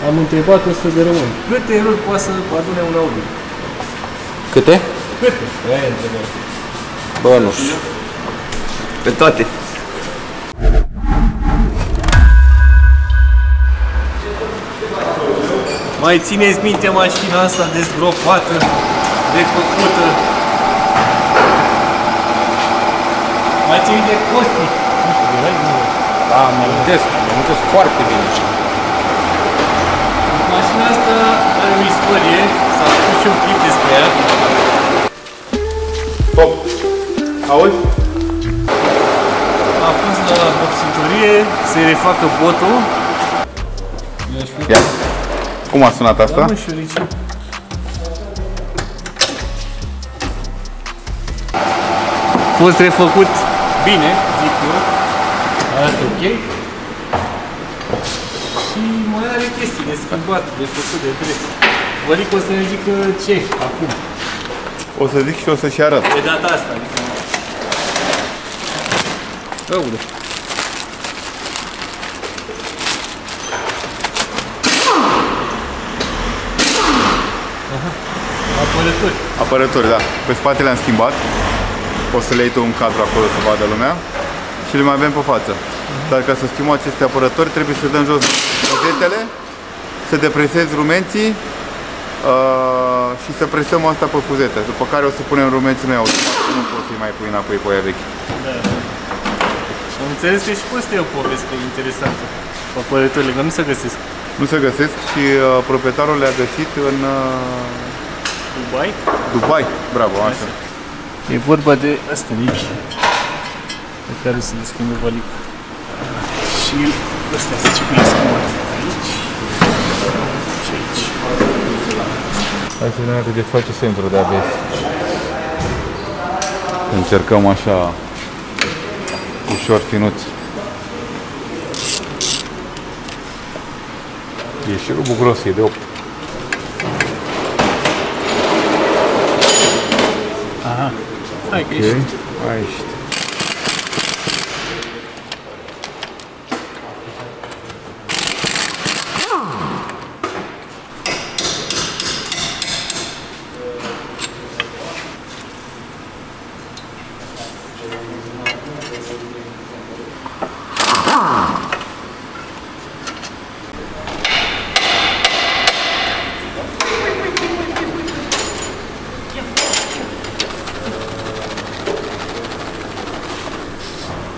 Am întrebat 100 de români. Câte erori poate să adune un Audi? Câte? Câte? Aia e întrebarea. Bă, nu știu. Pe toate. Mai țineți minte mașina asta dezgropată, refăcută? Mai ții minte Costi? Nu știu, erai? Da, mi-am amintesc foarte bine. Mașina asta are o istorie, s-a făcut și un clip despre ea. Top! Auzi? A fost la vopsitorie, se refacă botul. Ia. Cum a sunat asta? Da, mă, șurici. A fost refăcut bine, zic eu. Arată ok. Și mai are chestii de schimbat, de făcut, de dres. Vălic o să ne zică ce acum. O să zic și o să-și arăt. De data asta, adică... Aule. Aha. Apărători. Apărători, da. Pe spate le-am schimbat. O să le iei tu un cadru acolo să vadă lumea. Și le mai avem pe față. Dar ca să schimbăm aceste apărători trebuie să dăm jos rozetele, să depresezi rumenții și să presăm asta pe fuzete. După care o să punem rumenții noi automat. Nu poți să-i mai pui înapoi pe aia vechi. Da. Am înțeles că și pe asta e o poveste interesantă. Apărătorile, că nu se găsesc. Nu se găsesc și proprietarul le-a găsit în Dubai? Dubai. Bravo, așa. E vorba de astea de aici, pe care se le schimbe valica. Și astea zice că le schimbă aici și aici. Hai să vedem cât de face centru de ABS. Încercăm așa ușor finuț. E și rubul gros, e de 8. Aha. Hai că Ok, ești. aici.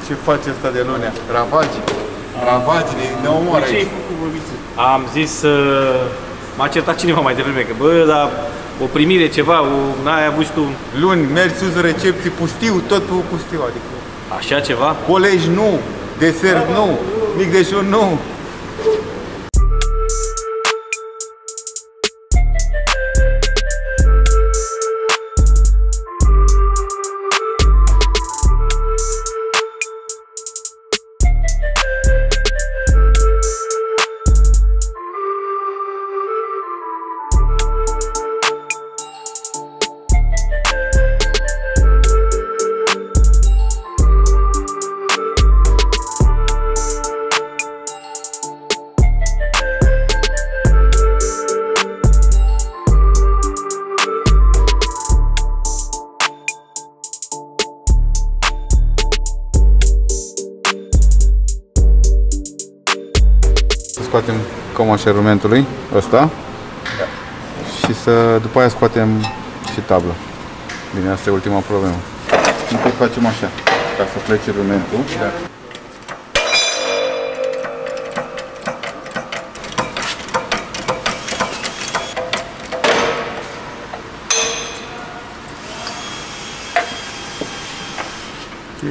Ce face asta de lunea? Ravagi. Ravagi, ne omoară Ce ai aici. făcut, băbiță? Am zis, m-a certat cineva mai devreme, că bă, dar o primire, ceva, n-ai avut și tu Luni, mergi sus recepții, pustiu, totul pustiu, adică. așa ceva? Colegi nu, desert nu, mic dejun nu. Scoatem cămașa rumentului ăsta și după aia scoatem și tabla. Bine, asta e ultima problemă. Întâi facem așa, ca să plece rumentul. Da.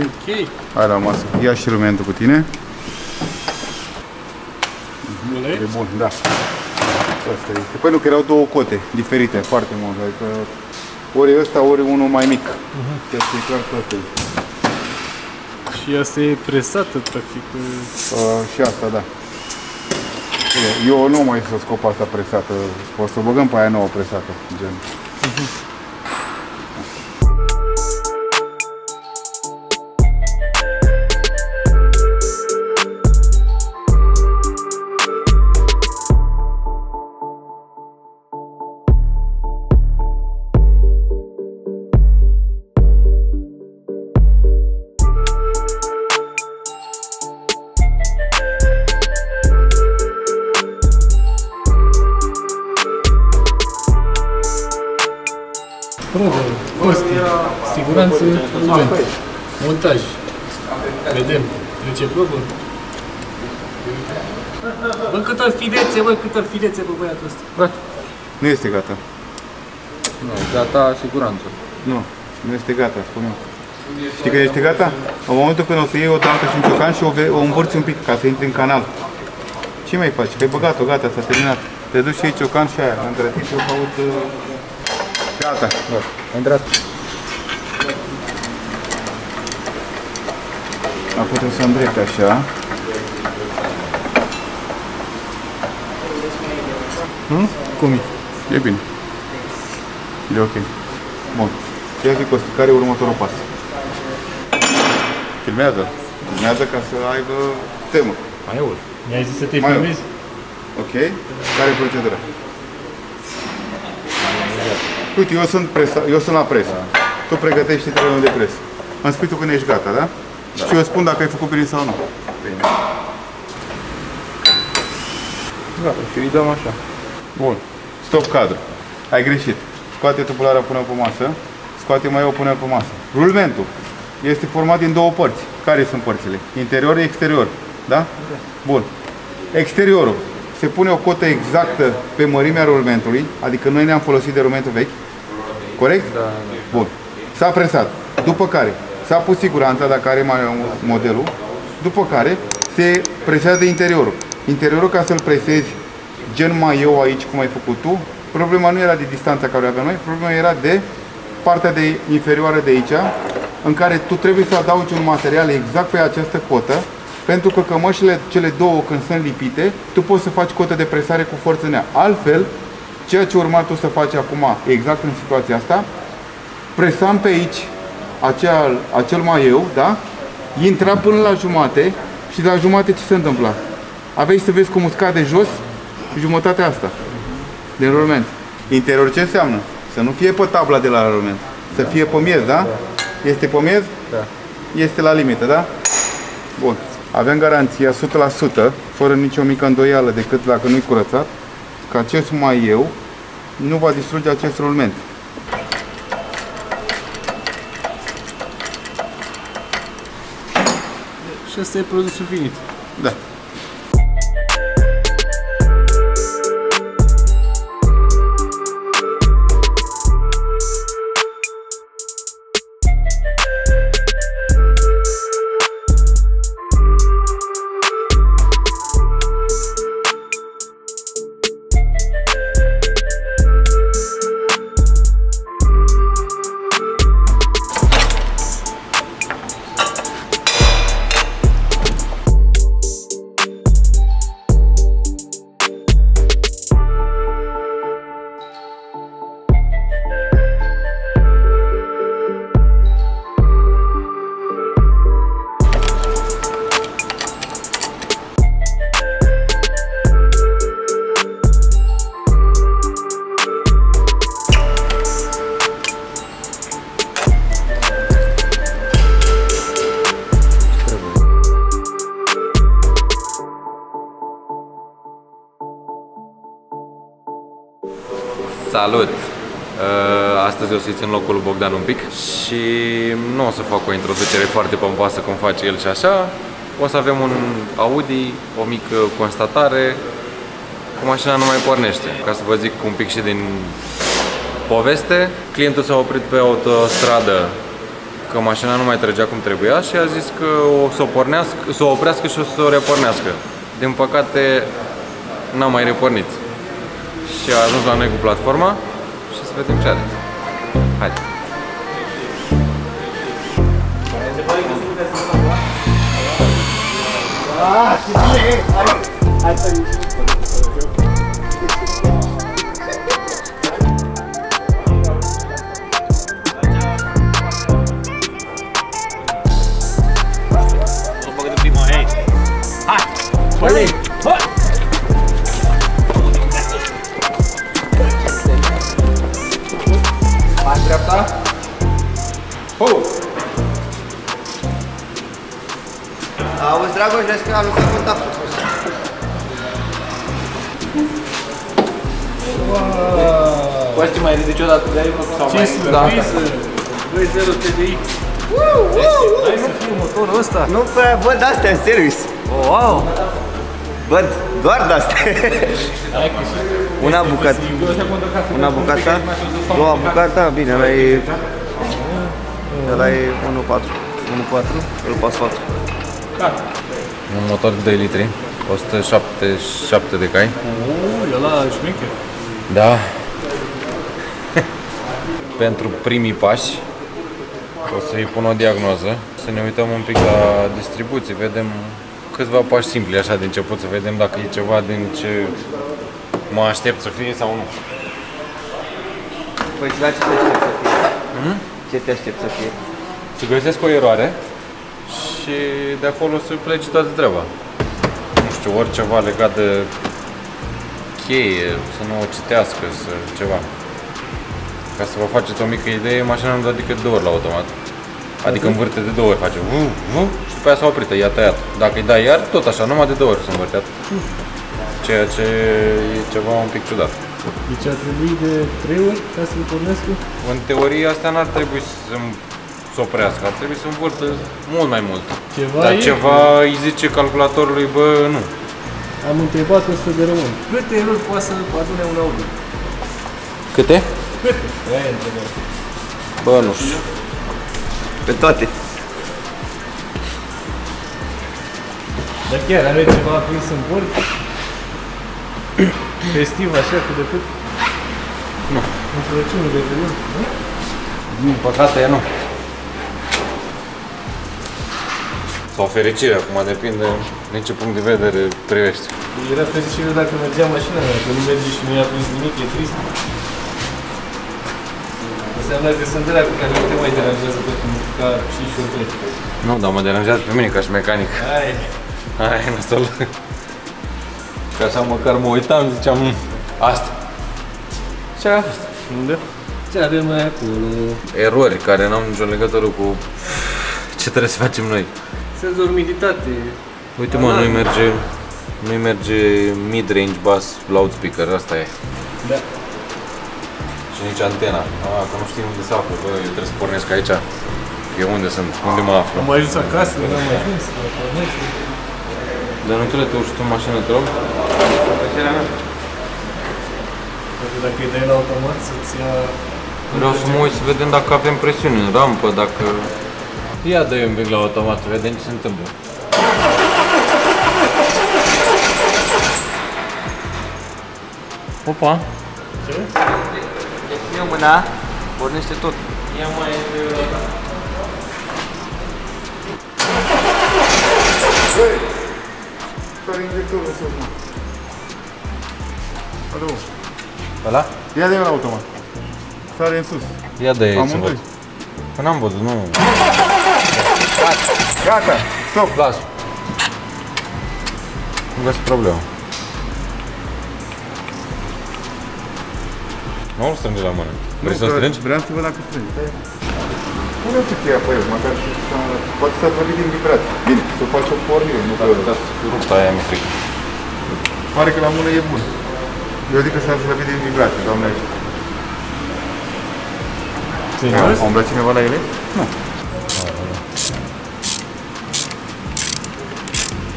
Ok. Hai la masă. Ia și rumentul cu tine. E bun, da. Asta este. Păi nu, că erau două cote diferite, foarte mult. Adică ori ăsta, ori unul mai mic. Asta e clar că asta e. Și asta e presată, practic. Și asta, da. Eu nu mai să scop asta presată. O să băgăm pe aia nouă presată, gen. siguranță, montaj. Vedem. Trece probă. Bă, câtă fidețe, bă, câtă fidețe, bă, băiatul ăsta. Gata. Nu este gata. Nu, gata, siguranță. Nu, nu este gata, spun eu. Știi că este gata? În momentul când o să iei o dantă și un ciocan și o învârți un pic ca să intri în canal. Ce mai faci? Că ai băgat-o, gata, s-a terminat. Te duci și iei ciocan și aia. Între timp eu caut... Gata. A intrat. Acum trebuie să îndrepte așa. Cum e? E bine. E ok. Bun. Ia zic, Costi, care e următorul pas? Filmează. Filmează ca să aibă temă. Mai aud. Mi-ai zis să te Mai filmezi? Ok. Care e procedura? Uite, eu sunt la presă. Tu pregătești terenul de presă. Îmi spui tu când ești gata, da? Și eu spun dacă ai făcut bine sau nu. Bine. Gata, și îi dăm așa. Bun. Stop cadru. Ai greșit. Scoate tubularea, pune pe masă. Scoate maiul, pune pe masă. Rulmentul este format din două părți. Care sunt părțile? Interior, exterior. Da? Bun. Exteriorul. Se pune o cotă exactă pe mărimea rulmentului, adică noi ne-am folosit de rulmentul vechi. Corect? Da. Bun. S-a presat. După care s-a pus siguranța dacă are mai modelul. După care se presează interiorul. Interiorul, ca să-l presezi gen mai eu aici, cum ai făcut tu, problema nu era de distanța care o aveam noi, problema era de partea de inferioară de aici, în care tu trebuie să adaugi un material exact pe această cotă, pentru că cămășile cele două, când sunt lipite, tu poți să faci cotă de presare cu forță în ea. Altfel, ceea ce urma tu să faci acum, exact în situația asta, presam pe aici acel maieu, da? Intra până la jumate și la jumate ce se întâmpla? Aveai să vezi cum usca de jos jumătatea asta din rulment. Interior ce înseamnă? Să nu fie pe tabla de la rulment, să fie pe miez, da? Este pe miez? Da. Este la limită, da? Bun. Avem garanția 100%, fără nicio mică îndoială decât dacă nu-i curățat, că acest maieu nu va distruge acest rulment. Și ăsta e produsul finit. Da. Salut! Astăzi o să-i țin locul lui Bogdan un pic și nu o să fac o introducere foarte pompoasă cum face el și așa. O să avem un Audi, o mică constatare, că mașina nu mai pornește. Ca să vă zic un pic și din poveste, clientul s-a oprit pe autostradă că mașina nu mai trăgea cum trebuia și a zis că o să o oprească și o să o repornească. Din păcate, n-a mai repornit. Și a ajuns la noi cu platforma și să vedem ce are. Haide! Dreapta. Auzi, Dragoș, vezi că am lăsat contactul. Costi, mai ridici o dată de aici sau Ce mai... surpriză! 2.0 TDI. Hai să fie motorul ăsta. Nu prea văd astea în service. Oh, wow! Văd doar de-astea. Una bucată. Una bucată. Doua bucată. Bine, ăla e 1.4. 1.4? Îl pas 4. Un motor de 2 litri, 177 de cai. Ăla șmecher. Da. Pentru primii pași o să-i pun o diagnoză, să ne uităm un pic la distribuție, vedem câțiva pași simpli așa de început, să vedem dacă e ceva din ce mă aștept să fie sau nu. Păi și la ce te aștept să fie? Ce te aștept să fie? Să găsesc o eroare și de acolo să plece toată treaba. Nu știu, oriceva legat de cheie, să nu o citească, să ceva. Ca să vă faceți o mică idee, mașina nu dă decât de 2 ori la automat. Adică învârte de 2 ori, face și după aia s-a oprit, i-a tăiat. Dacă îi dai iar, tot așa, numai de 2 ori se învârte atât. Ceea ce e ceva un pic ciudat. Deci ar trebui de 3 ori ca să-l pornesc? În teorie astea n-ar trebui să oprească, ar trebui să învârtă mult mai mult. Dar ceva îi zice calculatorului, bă, nu. Am întrebat 100 de români. Câte erori poate să adune un Audi? Câte? Câte? Aia e întrebarea. Bă, nu știu. Pe toate. Dar chiar are ceva prins în bord? Festiv așa, cât de cât? Nu. În Crăciunul de Crăciun, nu? Din păcate, nu. Sau fericire, acum depinde din ce punct de vedere privești. Era fericire dacă mergea mașina mea, că nu merge și nu i-a prins nimic, e trist. Înseamnă că sunt de la care nu te mai deranjează pe cum ca și șoferi. Nu, dar mă deranjează pe mine ca și mecanic. Hai, nasol. Că așa măcar mă uitam, ziceam, asta. Ce a fost? Unde? Ce avem mai acolo? Erori care n-au nicio legătură cu ce trebuie să facem noi. Senzor umiditate. Uite mă, nu-i merge mid-range bass loudspeaker, asta e. Da. Și nici antena. Că nu știu unde se află, bă, eu trebuie să pornesc aici. Eu unde sunt? Unde mă aflu? Am ajuns acasă, n-am ajuns. Dar nu te urci tu în mașină, te rog? Plăcerea mea. Dacă îi dai la automat să-ți ia... Vreau să mă uit să vedem dacă avem presiune în rampă, dacă... Ia dă-i un pic la automat să vedem ce se întâmplă. Opa! Ce? Eu mâna, pornește tot. Ia mai Care injectorul sus, mă? Alo? ăla? Ia de la automat. Sare în sus. Ia dă-i să Amândoi. văd. Că n-am văzut, nu. Gata, stop. Las. Nu găsi problemă. Nu îl strânge la mână. Vrei să-l strângi? Vreau să văd dacă strângi. Pune-o ce cheia pe el, măcar și poate să vorbi din vibrație. Bine, să faci o pornire, nu că... Rupta aia mi-e frică. Pare că la mână e bun. Eu zic că s-a slăbit din vibrație, doamne ajută. A umblat cineva la ele? Nu.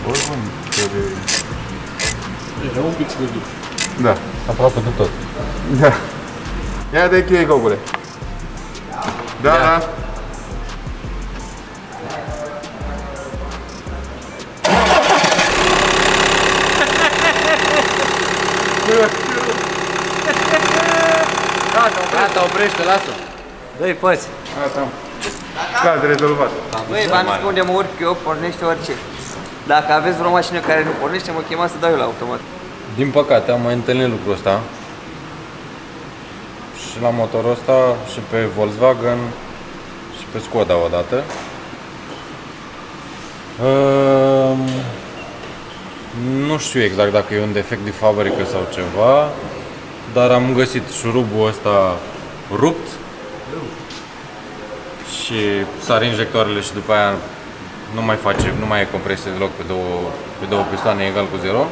Oricum, Era un pic slăbit. da. Aproape de tot. Da. Ia de cheie, cocule. Da, da. Gata, oprește, lasă. Dă-i păți. Asta. Caz rezolvat. Băi, v-am zis că unde mă urc eu, pornește orice. Dacă aveți vreo mașină care nu pornește, mă chemați să dau eu la automat. Din păcate am mai întâlnit lucrul ăsta. Și la motorul ăsta, și pe Volkswagen, și pe Skoda odată. Nu știu exact dacă e un defect de fabrică sau ceva, dar am găsit șurubul ăsta rupt și sar injectoarele și după aia nu mai e compresie deloc pe două pistoane egal cu 0.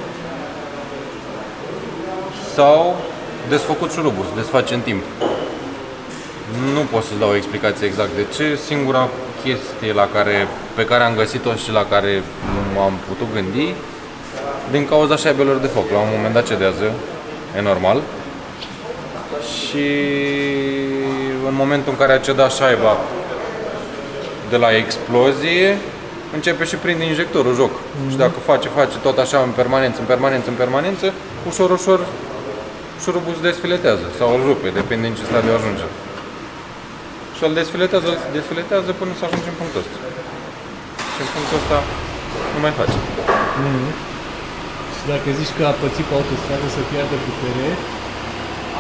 Sau desfăcut șurubul, se desface în timp. Nu pot să-ți dau o explicație exact de ce. Singura chestie pe care am găsit-o și la care nu m-am putut gândi, din cauza șaibelor de foc. La un moment dat cedează, e normal. Și în momentul în care a cedat șaiba de la explozie, începe și prinde injectorul joc. Și dacă face tot așa în permanență, ușor șurubul se desfiletează sau îl rupe, depinde în ce stadiu ajunge. Și îl desfiletează până să ajunge în punctul ăsta. Și în punctul ăsta nu mai face. Și dacă zici că a pățit pe autostradă să piardă putere,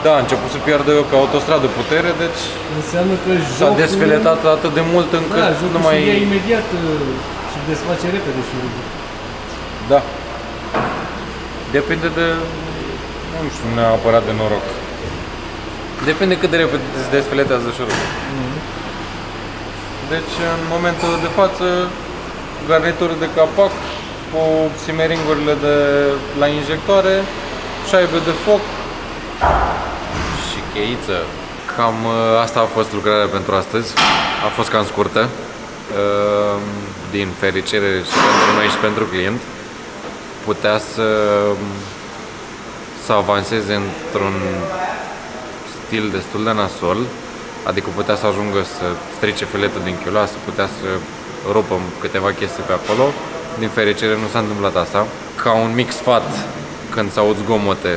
Da, a început să piardă pe autostradă putere, deci înseamnă că s-a jocul... desfiletat atât de mult încât Da, jocul nu mai... se ia imediat și desface repede șurubul. Da. Depinde de... nu știu neapărat de noroc. Depinde cât de repede se desfiletează șurubul. Deci, în momentul de față, garnitură de capac cu simeringurile de la injectoare, șaibe de foc și cheiță. Cam asta a fost lucrarea pentru astăzi. A fost cam scurtă, din fericire și pentru noi și pentru client. Putea să avanseze într-un stil destul de nasol, adică putea să ajungă să strice filetul din chiuloasă, putea să rupă câteva chestii pe acolo. Din fericire nu s-a întâmplat asta. Ca un mic sfat, când s-aud zgomote,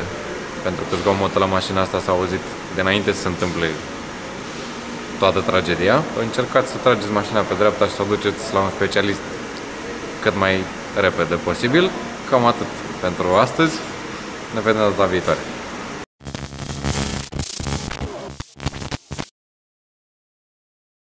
pentru că zgomotul la mașina asta s-a auzit de înainte să se întâmple toată tragedia, încercați să trageți mașina pe dreapta și să o duceți la un specialist cât mai repede posibil. Cam atât pentru astăzi. Ne vedem data viitoare.